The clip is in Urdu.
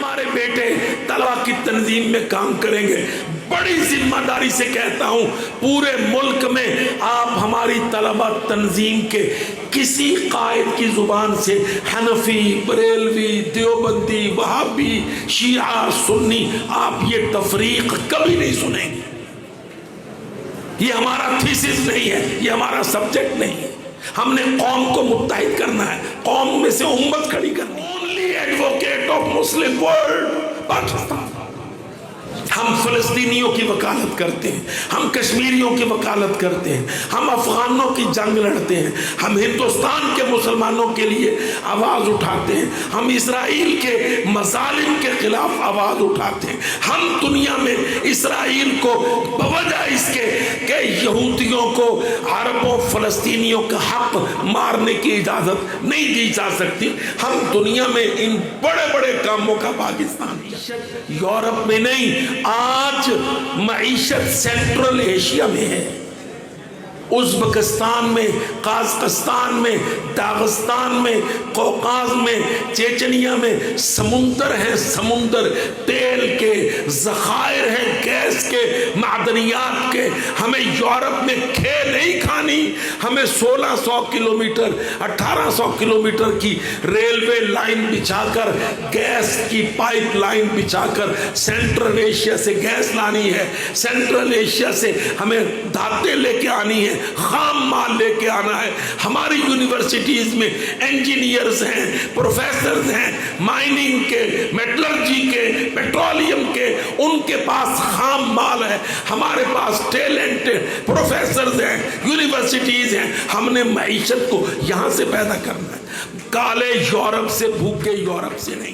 ہمارے بیٹے طلبہ کی تنظیم میں کام کریں گے. بڑی ذمہ داری سے کہتا ہوں پورے ملک میں آپ ہماری طلبہ تنظیم کے کسی قائد کی زبان سے حنفی، بریلوی، دیوبندی، وہابی، شیعہ، سنی آپ یہ تفریق کبھی نہیں سنیں گے. یہ ہمارا تھیسس نہیں ہے، یہ ہمارا سبجیکٹ نہیں ہے. ہم نے قوم کو متحد کرنا ہے، قوم میں سے امت کھڑی کرنی ہے. Only advocate of Muslim world Pakistan. ہم فلسطینیوں کی وکالت کرتے ہیں، ہم کشمیریوں کی وکالت کرتے ہیں، ہم افغانوں کی جنگ لڑتے ہیں، ہم ہندوستان کے مسلمانوں کے لیے آواز اٹھاتے ہیں، ہم اسرائیل کے مظالم کے خلاف آواز اٹھاتے ہیں. ہم دنیا میں اسرائیل کو بوجہ اس کے کہ یہودیوں کو عربوں فلسطینیوں کا حق مارنے کی اجازت نہیں دی جا سکتی. ہم دنیا میں ان بڑے بڑے کاموں کا پاکستان یورپ میں نہیں، آج معیشت سینٹرل ایشیا میں ہے. ازبکستان میں، قازقستان میں، داغستان میں، قوقاز میں، چیچنیا میں سمندر ہیں، سمندر تیل کے ذخائر ہیں، گیس کے، معدنیات کے. ہمیں یورپ میں کھے نہیں کھانی. ہمیں 1600 کلومیٹر 1800 کلومیٹر کی ریلوے لائن بچھا کر، گیس کی پائپ لائن بچھا کر سینٹرل ایشیا سے گیس لانی ہے. سینٹرل ایشیا سے ہمیں دھاتیں لے کے آنی ہے، خام مال لے کے آنا ہے. ہماری یونیورسٹیز میں انجینئرز ہیں، پروفیسرز ہیں، مائننگ کے، میٹلرجی کے، پیٹرولیم کے. ان کے پاس خام مال ہے، ہمارے پاس ٹیلنٹ پروفیسرز ہیں، یونیورسٹیز ہیں. ہم نے معیشت کو یہاں سے پیدا کرنا ہے. کالے یورپ سے، بھوکے یورپ سے نہیں.